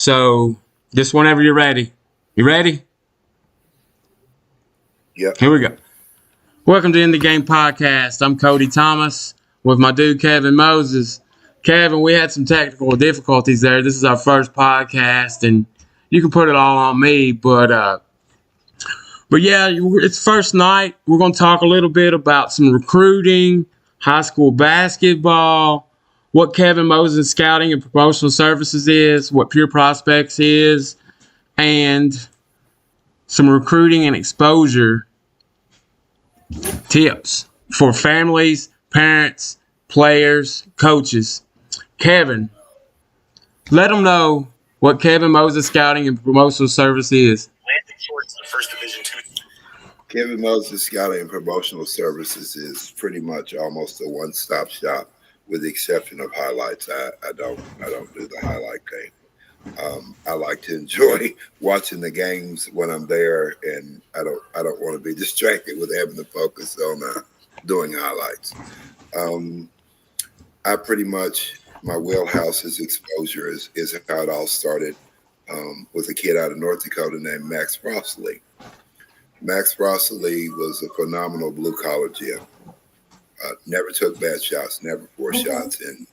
So just whenever you're ready. You ready? Yep. Here we go. Welcome to In the Game Podcast. I'm Cody Thomas with my dude Kevin Moses. Kevin, we had some technical difficulties there. This is our first podcast, and you can put it all on me. But yeah, it's first night. We're going to talk a little bit about some recruiting, high school basketball, what Kevin Moses Scouting and Promotional Services is, what Pure Prospects is, and some recruiting and exposure tips for families, parents, players, coaches. Kevin, let them know what Kevin Moses Scouting and Promotional Service is. Kevin Moses Scouting and Promotional Services is pretty much almost a one-stop shop, with the exception of highlights. I don't do the highlight thing. I like to enjoy watching the games when I'm there, and I don't want to be distracted with having to focus on doing highlights. I pretty much, my wheelhouse is exposure is how it all started with a kid out of North Dakota named Max Rossley. Max Rossley was a phenomenal blue-collar gem. Never took bad shots, never forced shots, and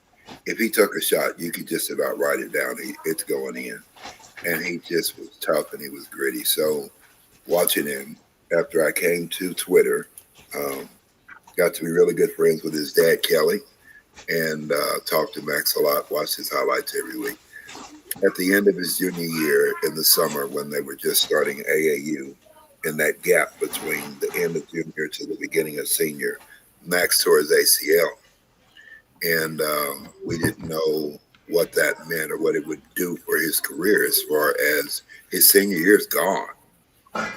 if he took a shot, you could just about write it down. It's going in. And he just was tough and he was gritty. So watching him after I came to Twitter, got to be really good friends with his dad, Kelly, and talked to Max a lot, watched his highlights every week. At the end of his junior year in the summer, when they were just starting AAU, in that gap between the end of junior to the beginning of senior, Max tore his ACL. And we didn't know what that meant or what it would do for his career, as far as his senior year is gone.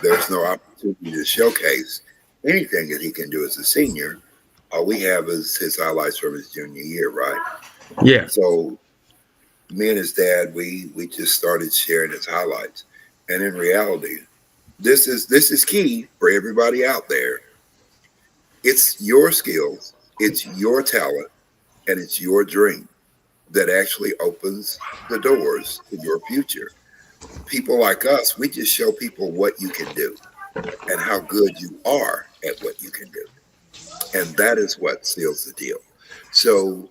There's no opportunity to showcase anything that he can do as a senior. All we have is his highlights from his junior year, right? Yeah. So me and his dad, we just started sharing his highlights. And in reality, this is key for everybody out there. It's your skills, it's your talent, and it's your dream that actually opens the doors to your future. People like us, we just show people what you can do and how good you are at what you can do. And that is what seals the deal. So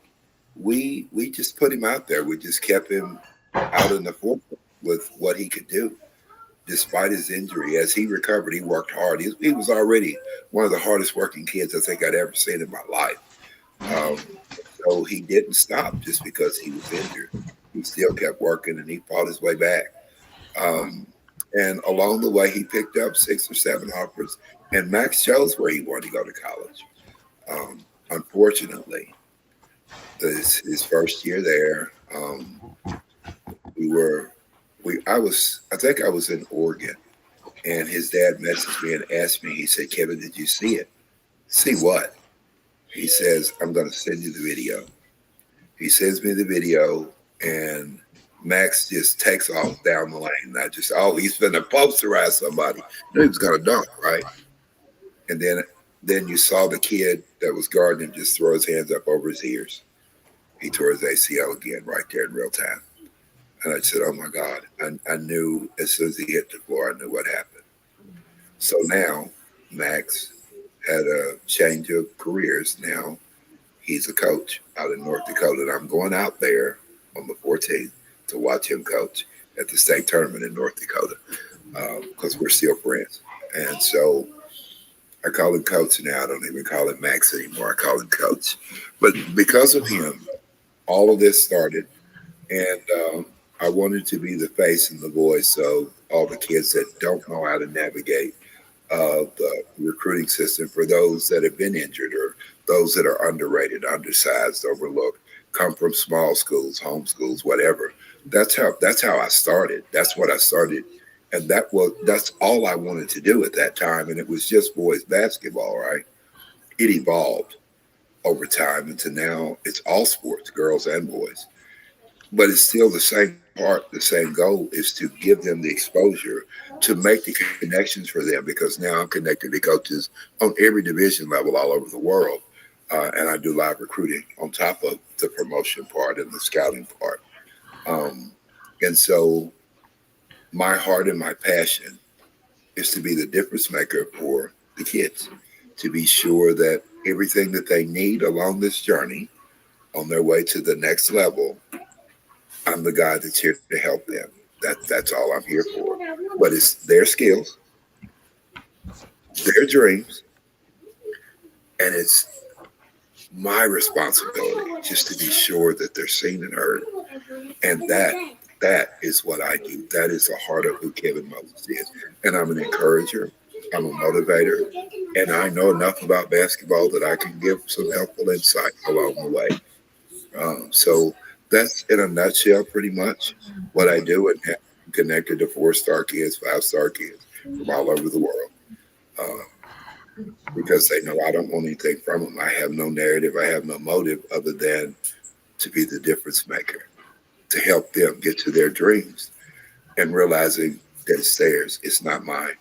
we just put him out there. We just kept him out in the forefront with what he could do. Despite his injury, as he recovered, he worked hard. He was already one of the hardest working kids I think I'd ever seen in my life. So he didn't stop just because he was injured. He still kept working and he fought his way back. And along the way, he picked up 6 or 7 offers, and Max chose where he wanted to go to college. Unfortunately, his first year there, I think I was in Oregon, and his dad messaged me and asked me, he said, "Kevin, did you see it?" "See what?" He says, "I'm going to send you the video." He sends me the video, and Max just takes off down the lane. I just, he's going to posterize somebody. Knew he was going to dunk, right? And then you saw the kid that was guarding him just throw his hands up over his ears. He tore his ACL again right there in real time. And I said, "Oh my God." I knew as soon as he hit the floor, I knew what happened. So now Max had a change of careers. Now he's a coach out in North Dakota. And I'm going out there on the 14th to watch him coach at the state tournament in North Dakota because we're still friends. And so I call him coach now. I don't even call him Max anymore. I call him coach. But because of him, all of this started. And I wanted to be the face and the voice of all the kids that don't know how to navigate the recruiting system for those that have been injured or those that are underrated, undersized, overlooked, come from small schools, home schools, whatever. That's how I started. That's what I started. And that's all I wanted to do at that time. And it was just boys basketball, right? It evolved over time into now it's all sports, girls and boys. But it's still the same part, the same goal is to give them the exposure to make the connections for them, because now I'm connected to coaches on every division level all over the world. And I do live recruiting on top of the promotion part and the scouting part. And so my heart and my passion is to be the difference maker for the kids, to be sure that everything that they need along this journey on their way to the next level, I'm the guy that's here to help them. That's all I'm here for. But it's their skills, their dreams, and it's my responsibility just to be sure that they're seen and heard. And that is what I do. That is the heart of who Kevin Moses is. And I'm an encourager. I'm a motivator. And I know enough about basketball that I can give some helpful insight along the way. So that's in a nutshell pretty much what I do, and I'm connected to 4-star kids, 5-star kids from all over the world. Because they know I don't want anything from them. I have no narrative. I have no motive other than to be the difference maker, to help them get to their dreams and realizing that it's theirs, it's not mine.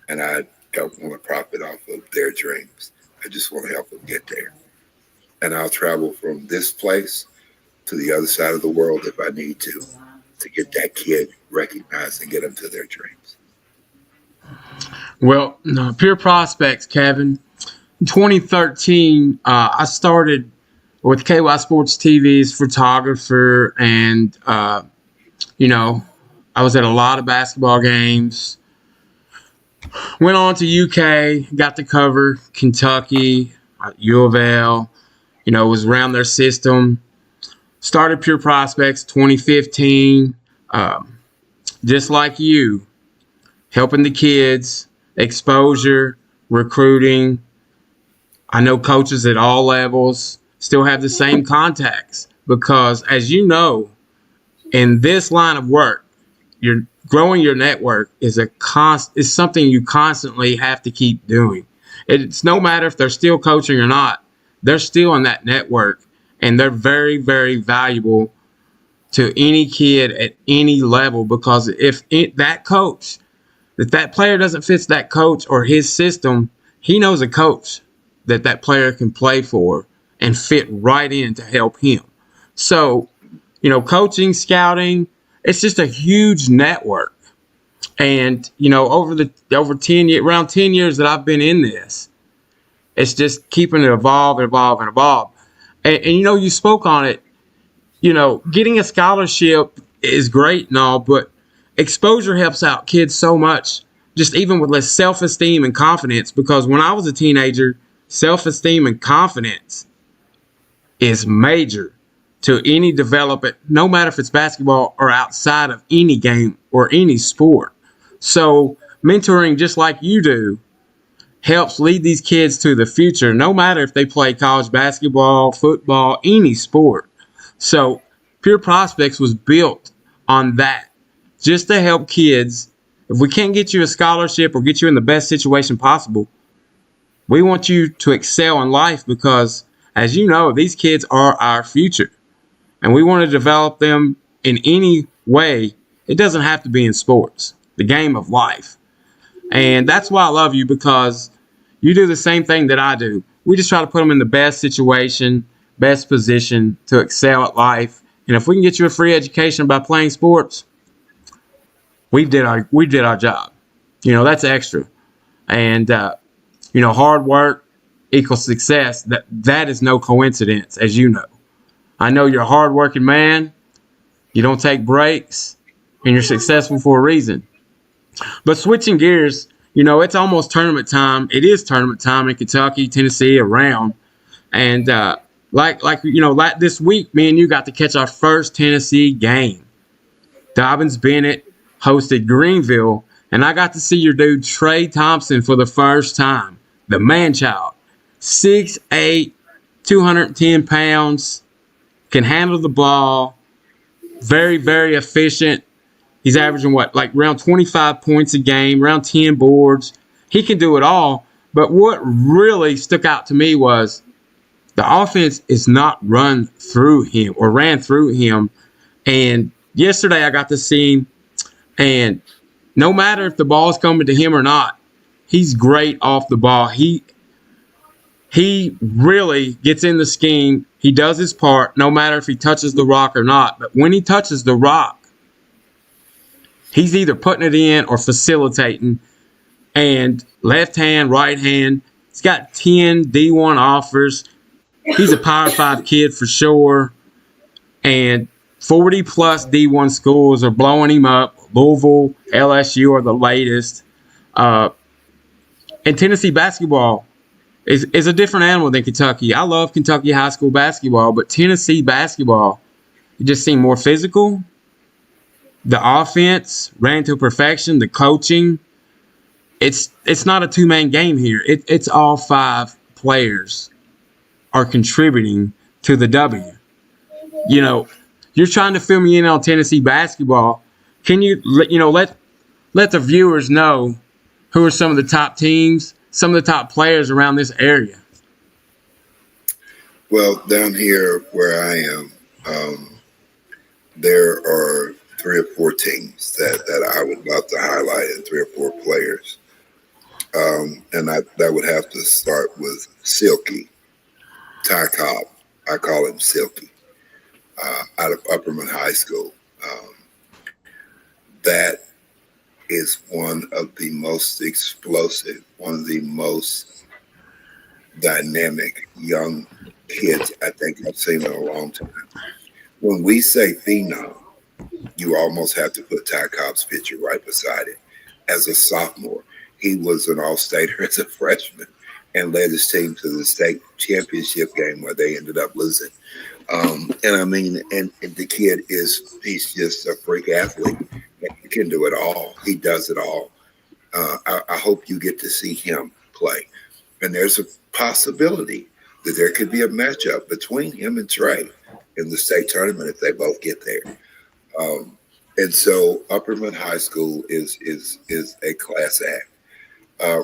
And I don't want to profit off of their dreams. I just want to help them get there. And I'll travel from this place to the other side of the world if I need to get that kid recognized and get them to their dreams. Well, no, Pure Prospects, Kevin. In 2013, I started with KY Sports TV's photographer, and I was at a lot of basketball games. Went on to UK, got to cover Kentucky, U of L. Was around their system. Started Pure Prospects 2015, just like you, helping the kids, exposure, recruiting. I know coaches at all levels still have the same contacts because, as you know, in this line of work, you're growing your network is something you constantly have to keep doing. It's no matter if they're still coaching or not, they're still in that network, and they're very, very valuable to any kid at any level because if that player doesn't fit that coach or his system, he knows a coach that player can play for and fit right in to help him. So, coaching, scouting, it's just a huge network. And, over 10 years, around 10 years that I've been in this, it's just keeping it evolve. And you spoke on it, getting a scholarship is great and all, but exposure helps out kids so much, just even with less self-esteem and confidence, because when I was a teenager, self-esteem and confidence is major to any development, no matter if it's basketball or outside of any game or any sport. So mentoring, just like you do, helps lead these kids to the future, no matter if they play college basketball, football, any sport. So Pure Prospects was built on that, just to help kids. If we can't get you a scholarship or get you in the best situation possible, we want you to excel in life because, as you know, these kids are our future. And we want to develop them in any way. It doesn't have to be in sports, the game of life. And that's why I love you, because you do the same thing that I do. We just try to put them in the best situation, best position to excel at life. And if we can get you a free education by playing sports, we did our job. That's extra. And hard work equals success. That is no coincidence, as you know. I know you're a hard-working man. You don't take breaks, and you're successful for a reason. But switching gears, it's almost tournament time. It is tournament time in Kentucky, Tennessee, around. And like this week, me and you got to catch our first Tennessee game. Dobbins Bennett hosted Greenville, and I got to see your dude Trey Thompson for the first time. The man-child, 6'8", 210 pounds, can handle the ball, very, very efficient. He's averaging around 25 points a game, around 10 boards. He can do it all. But what really stuck out to me was the offense is not ran through him. And yesterday I got to see him, and no matter if the ball's coming to him or not, he's great off the ball. He really gets in the scheme. He does his part, no matter if he touches the rock or not. But when he touches the rock, He's either putting it in or facilitating. And left hand, right hand. He's got 10 D1 offers. He's a Power 5 kid for sure. And 40 plus D1 schools are blowing him up. Louisville, LSU are the latest. And Tennessee basketball is a different animal than Kentucky. I love Kentucky high school basketball, but Tennessee basketball, it just seemed more physical. The offense ran to perfection. The coaching, it's not a two-man game here. It's all 5 players are contributing to the W. You know, you're trying to fill me in on Tennessee basketball. Can you let the viewers know who are some of the top teams, some of the top players around this area? Well, down here where I am, there are 3 or 4 teams that I would love to highlight, and 3 or 4 players. And that would have to start with Silky, Ty Cobb. I call him Silky, out of Upperman High School. That is one of the most explosive, one of the most dynamic young kids I think I've seen in a long time. When we say phenom, you almost have to put Ty Cobb's picture right beside it. As a sophomore, he was an all-stater as a freshman and led his team to the state championship game where they ended up losing. And I mean, and the kid he's just a freak athlete. He can do it all. He does it all. I hope you get to see him play. And there's a possibility that there could be a matchup between him and Trey in the state tournament if they both get there. And so Upperman High School is a class act.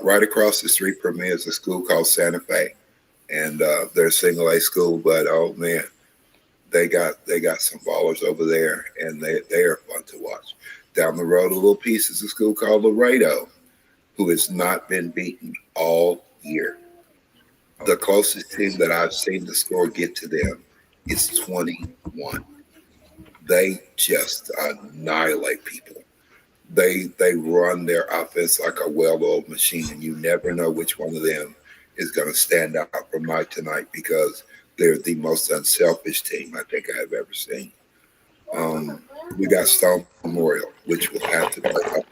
Right across the street from me is a school called Santa Fe, and they're a single A school. But oh man, they got some ballers over there, and they are fun to watch. Down the road a little piece is a school called Laredo, who has not been beaten all year. The closest team that I've seen the score get to them is 21. They just annihilate people. They run their offense like a well-oiled machine, and you never know which one of them is going to stand out from night to night because they're the most unselfish team I think I have ever seen. We got Stone Memorial, which will have to play.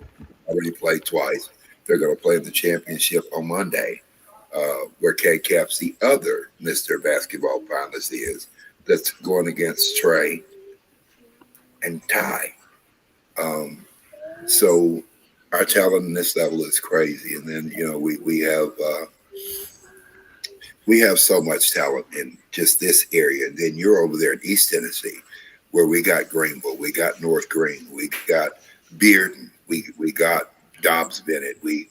Already played twice. They're going to play in the championship on Monday, where K-Caps, the other Mr. Basketball finalist, is. That's going against Trey and Ty. So our talent in this level is crazy. And then, we have so much talent in just this area. And then you're over there in East Tennessee, where we got Greenville, we got North Green, we got Bearden, we got Dobbs Bennett, we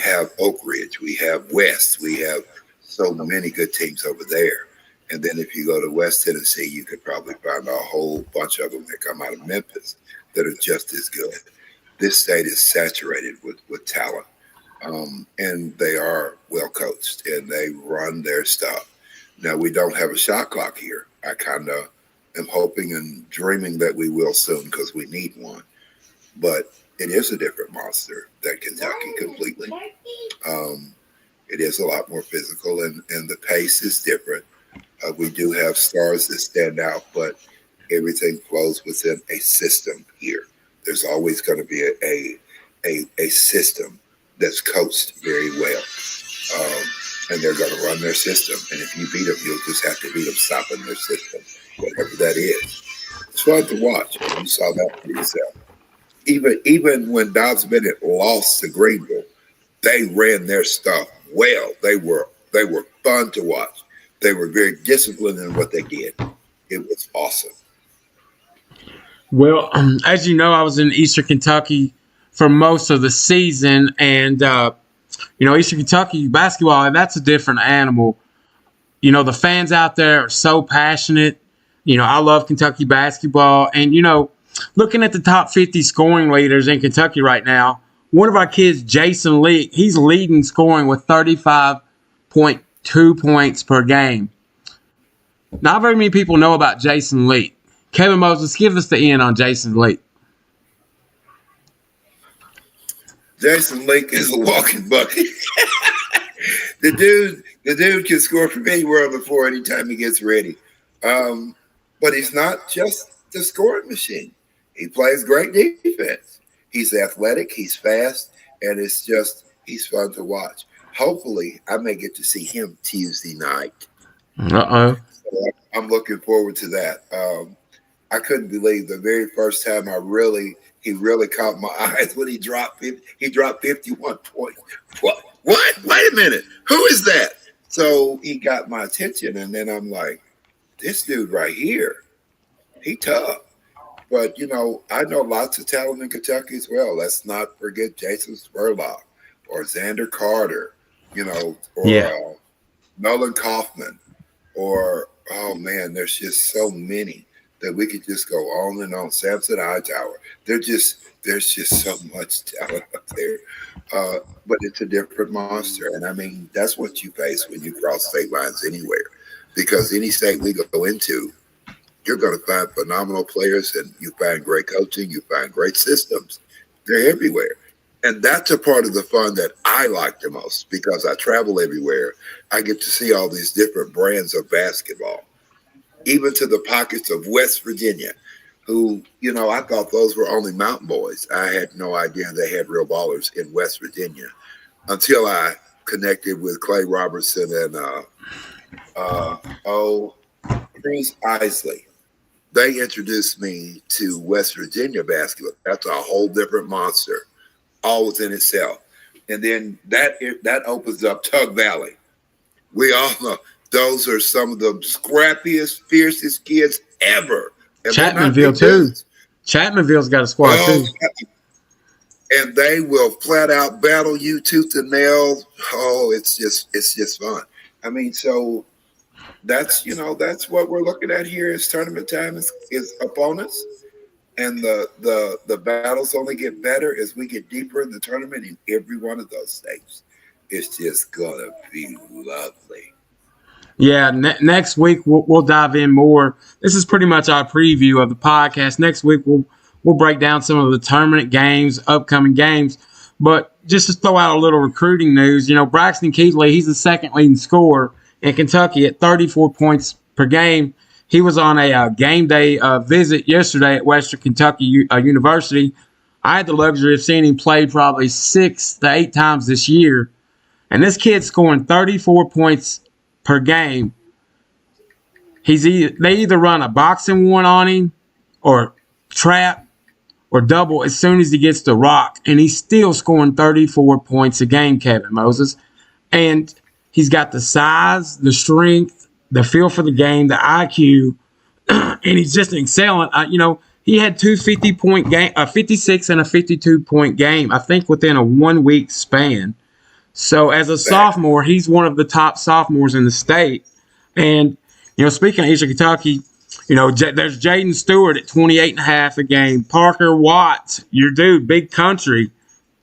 have Oak Ridge, we have West, we have so many good teams over there. And then if you go to West Tennessee, you could probably find a whole bunch of them that come out of Memphis that are just as good. This state is saturated with talent, and they are well coached, and they run their stuff. Now, we don't have a shot clock here. I kind of am hoping and dreaming that we will soon because we need one. But it is a different monster than Kentucky completely. It is a lot more physical, and the pace is different. We do have stars that stand out, but everything flows within a system here. There's always going to be a system that's coached very well. And they're going to run their system. And if you beat them, you'll just have to beat them stopping their system, whatever that is. It's fun to watch. You saw that for yourself. Even when Dobbs Bennett lost to Greenville, they ran their stuff well. They were fun to watch. They were very disciplined in what they did. It was awesome. Well, as you know, I was in Eastern Kentucky for most of the season, and Eastern Kentucky basketball, that's a different animal. The fans out there are so passionate. I love Kentucky basketball, and looking at the top 50 scoring leaders in Kentucky right now, one of our kids, Jason Lee, he's leading scoring with 35.2 points per game. Not very many people know about Jason Lee. Kevin Moses, give us the in on Jason Lee. Jason Lake is a walking bucket. The dude can score from anywhere on the floor anytime he gets ready. But he's not just the scoring machine. He plays great defense. He's athletic, he's fast, and he's fun to watch. Hopefully, I may get to see him Tuesday night. Uh-oh. So I'm looking forward to that. I couldn't believe the very first time he really caught my eyes when he dropped 51 points. What? Wait a minute. Who is that? So he got my attention, and then I'm like, this dude right here, he tough. But, I know lots of talent in Kentucky as well. Let's not forget Jason Spurlock or Xander Carter, or Nolan Kaufman, or, oh, man, there's just so many that we could just go on and on. Samson Hightower. There's just so much talent up there. But it's a different monster. And, I mean, that's what you face when you cross state lines anywhere. Because any state we go into, you're going to find phenomenal players, and you find great coaching, you find great systems. They're everywhere. And that's a part of the fun that I like the most, because I travel everywhere. I get to see all these different brands of basketball, even to the pockets of West Virginia, who, I thought those were only mountain boys. I had no idea they had real ballers in West Virginia until I connected with Clay Robertson and Chris Isley. They introduced me to West Virginia basketball. That's a whole different monster, all within itself. And then that opens up Tug Valley. We all know those are some of the scrappiest, fiercest kids ever. And Chapmanville too. Chapmanville's got a squad too. And they will flat out battle you tooth and nail. Oh, it's just fun. I mean, so that's what we're looking at here. Is tournament time is upon us, and the battles only get better as we get deeper in the tournament in every one of those states. It's just gonna be lovely. Yeah, next week we'll dive in more. This is pretty much our preview of the podcast. Next week we'll break down some of the tournament games, upcoming games. But just to throw out a little recruiting news, Braxton Keithley, he's the second leading scorer in Kentucky at 34 points per game. He was on a game day visit yesterday at Western Kentucky University. I had the luxury of seeing him play probably 6 to 8 times this year. And this kid's scoring 34 points per game. They either run a boxing one on him or trap or double as soon as he gets the rock. And he's still scoring 34 points a game, Kevin Moses. And he's got the size, the strength, the feel for the game, the IQ, and he's just excelling. He had 2 50-point game, a 56 and a 52-point game, I think within a 1-week span. So as a sophomore, he's one of the top sophomores in the state. And, speaking of Eastern Kentucky, there's Jaden Stewart at 28.5 a game. Parker Watts, your dude, Big Country,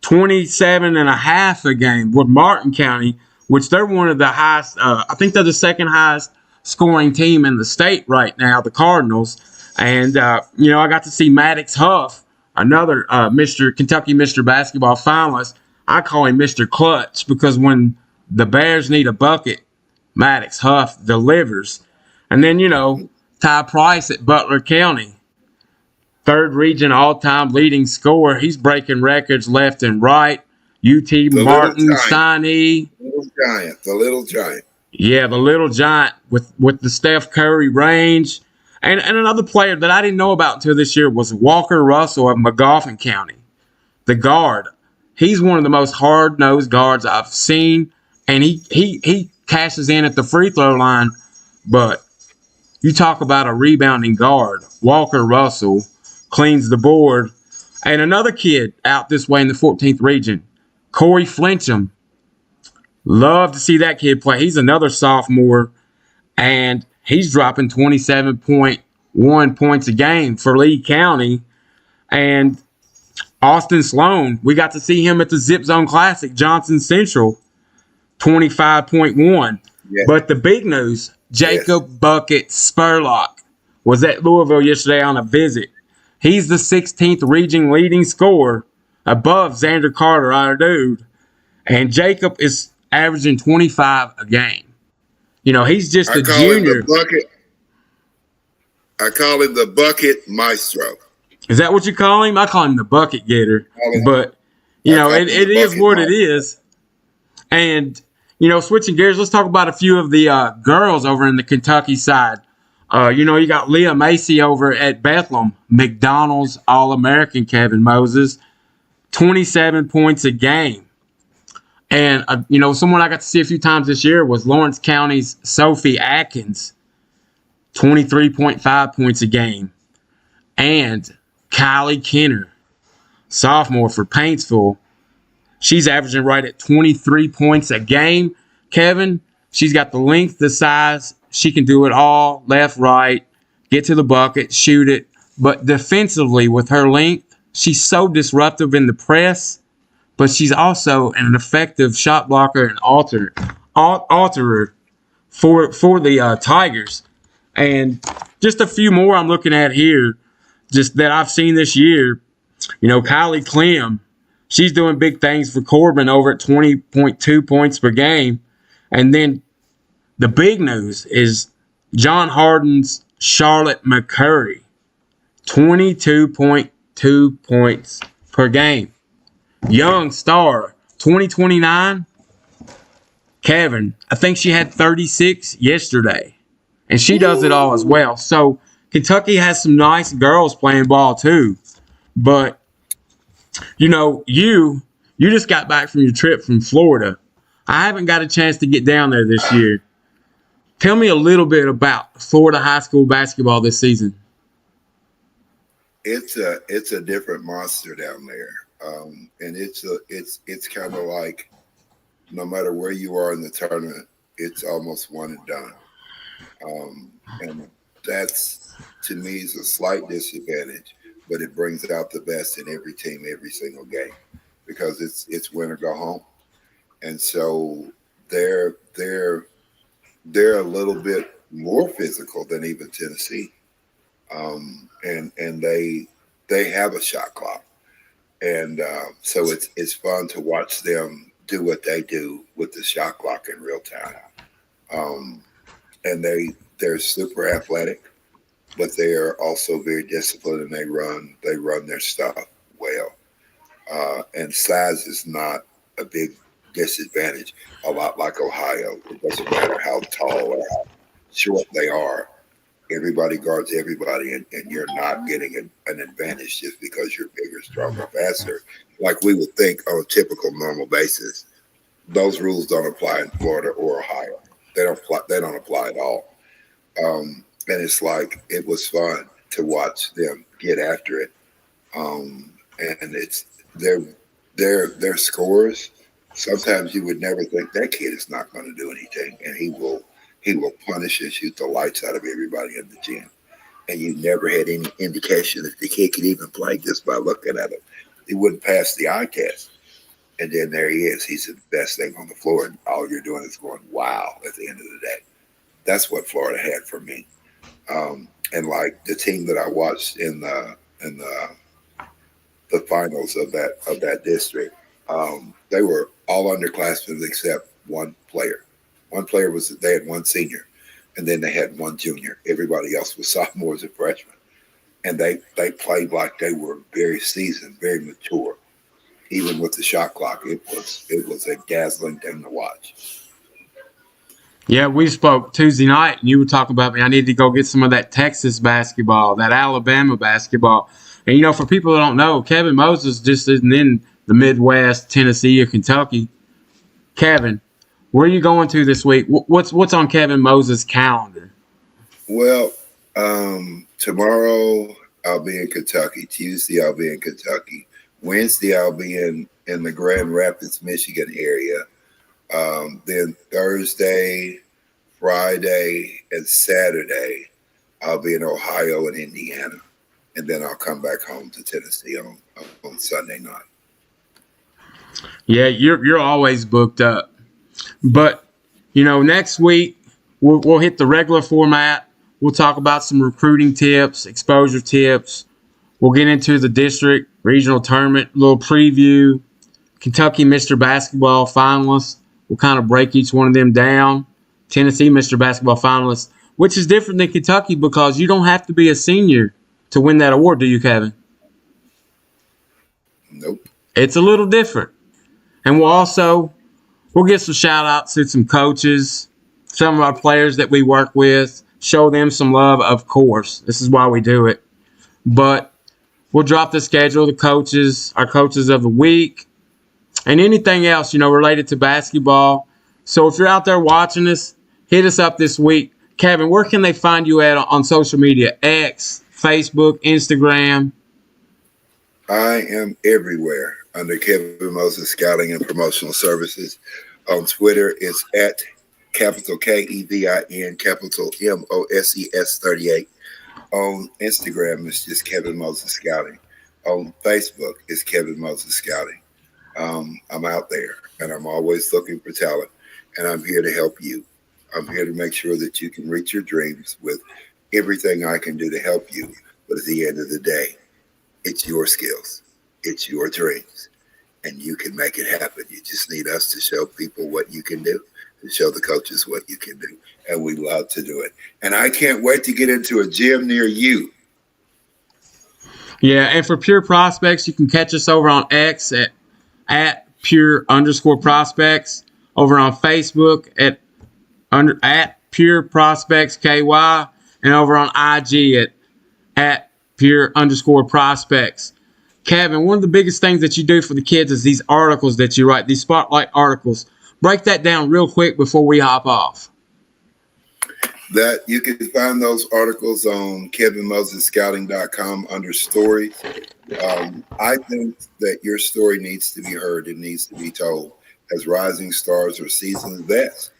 27.5 a game with Martin County, which they're one of the highest, I think they're the second highest scoring team in the state right now, the Cardinals. And, I got to see Maddox Huff, another Kentucky Mr. Basketball finalist. I call him Mr. Clutch because when the Bears need a bucket, Maddox Huff delivers. And then, Ty Price at Butler County, third region all-time leading scorer. He's breaking records left and right. UT Martin, Sinai. The little giant. Yeah, the little giant with the Steph Curry range. And another player that I didn't know about until this year was Walker Russell of McGoffin County, the guard. He's one of the most hard-nosed guards I've seen, and he cashes in at the free throw line. But you talk about a rebounding guard. Walker Russell cleans the board. And another kid out this way in the 14th region, Corey Flincham. Love to see that kid play. He's another sophomore, and he's dropping 27.1 points a game for Lee County. And Austin Sloan, we got to see him at the Zip Zone Classic, Johnson Central, 25.1. Yes. But the big news, Jacob Bucket Spurlock was at Louisville yesterday on a visit. He's the 16th region leading scorer above Xander Carter, our dude. And Jacob is averaging 25 a game. He's just I a call him the junior. bucket. I call him the bucket maestro. Is that what you call him? I call him the bucket getter. I call him, But, I call him it the is bucket what it maestro. is. And, switching gears, let's talk about a few of the girls over in the Kentucky side. You got Leah Macy over at Bethlehem, McDonald's All-American Kevin Moses, 27 points a game. And, someone I got to see a few times this year was Lawrence County's Sophie Atkins, 23.5 points a game. And Kylie Kenner, sophomore for Paintsville, she's averaging right at 23 points a game. Kevin, she's got the length, the size. She can do it all, left, right, get to the bucket, shoot it. But defensively, with her length, she's so disruptive in the press, but she's also an effective shot blocker and alterer for the Tigers. And just a few more I'm looking at here, just that I've seen this year. Kylie Clem, she's doing big things for Corbin over at 20.2 points per game. And then the big news is John Harden's Charlotte McCurry, 22.2 points per game. Young star, 2029. Kevin, I think she had 36 yesterday. And she does it all as well. So Kentucky has some nice girls playing ball too. But, you just got back from your trip from Florida. I haven't got a chance to get down there this year. Tell me a little bit about Florida high school basketball this season. It's a different monster down there, and it's kind of like no matter where you are in the tournament, it's almost one and done, and that's to me is a slight disadvantage, but it brings out the best in every team every single game because it's win or go home, and so they're a little bit more physical than even Tennessee. And they have a shot clock, and so it's fun to watch them do what they do with the shot clock in real time. And they're super athletic, but they are also very disciplined, and they run their stuff well. And size is not a big disadvantage. A lot like Ohio, it doesn't matter how tall or how short they are. Everybody guards everybody, and you're not getting an advantage just because you're bigger, stronger, faster, like we would think on a typical normal basis. Those rules don't apply in Florida or Ohio. They don't apply at all. And it's like it was fun to watch them get after it. And it's their scores. Sometimes you would never think that kid is not going to do anything, and he will punish and shoot the lights out of everybody in the gym. And you never had any indication that the kid could even play just by looking at him. He wouldn't pass the eye test. And then there he is. He's the best thing on the floor. And all you're doing is going, wow, at the end of the day. That's what Florida had for me. And like the team that I watched in the finals of that district, they were all underclassmen except one player. One player they had one senior, and then they had one junior. Everybody else was sophomores and freshmen. And they played like they were very seasoned, very mature. Even with the shot clock, it was a dazzling thing to watch. Yeah, we spoke Tuesday night, and you were talking about me. I need to go get some of that Texas basketball, that Alabama basketball. And, for people that don't know, Kevin Moses just isn't in the Midwest, Tennessee, or Kentucky. Kevin, where are you going to this week? What's on Kevin Moses' calendar? Well, tomorrow I'll be in Kentucky. Tuesday I'll be in Kentucky. Wednesday I'll be in the Grand Rapids, Michigan area. Then Thursday, Friday, and Saturday I'll be in Ohio and Indiana. And then I'll come back home to Tennessee on Sunday night. Yeah, you're always booked up. But, next week we'll hit the regular format. We'll talk about some recruiting tips, exposure tips. We'll get into the district regional tournament, little preview. Kentucky Mr. Basketball finalists. We'll kind of break each one of them down. Tennessee Mr. Basketball finalists, which is different than Kentucky because you don't have to be a senior to win that award, do you, Kevin? Nope. It's a little different. And we'll give some shout outs to some coaches, some of our players that we work with, show them some love, of course. This is why we do it. But we'll drop the schedule, the coaches, our coaches of the week, and anything else, related to basketball. So if you're out there watching this, hit us up this week. Kevin, where can they find you at on social media? X, Facebook, Instagram? I am everywhere under Kevin Moses Scouting and Promotional Services. On Twitter, it's at capital KEVIN, capital MOSES 38. On Instagram, it's just Kevin Moses Scouting. On Facebook, it's Kevin Moses Scouting. I'm out there, and I'm always looking for talent, and I'm here to help you. I'm here to make sure that you can reach your dreams with everything I can do to help you. But at the end of the day, it's your skills, it's your dreams, and you can make it happen. You just need us to show people what you can do, to show the coaches what you can do, and we love to do it. And I can't wait to get into a gym near you. Yeah, and for Pure Prospects, you can catch us over on X at pure_prospects, over on Facebook at Pure Prospects KY, and over on IG at pure_prospects. Kevin, one of the biggest things that you do for the kids is these articles that you write, these spotlight articles. Break that down real quick before we hop off. That you can find those articles on kevinmosesscouting.com under stories. I think that your story needs to be heard. It needs to be told. As rising stars or seasoned vets,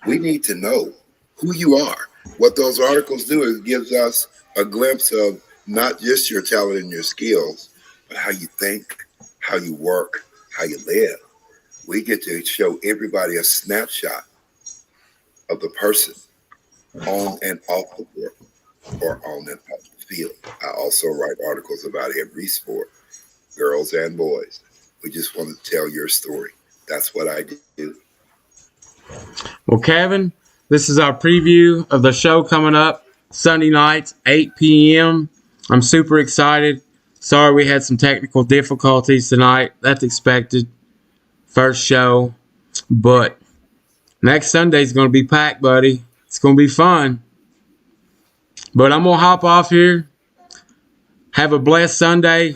we need to know who you are. What those articles do is gives us a glimpse of not just your talent and your skills, but how you think, how you work, how you live. We get to show everybody a snapshot of the person on and off the court or on and off the field. I also write articles about every sport, girls and boys. We just want to tell your story. That's what I do. Well, Kevin, this is our preview of the show coming up Sunday nights, 8 p.m. I'm super excited. Sorry we had some technical difficulties tonight. That's expected. First show. But next Sunday's going to be packed, buddy. It's going to be fun. But I'm going to hop off here. Have a blessed Sunday.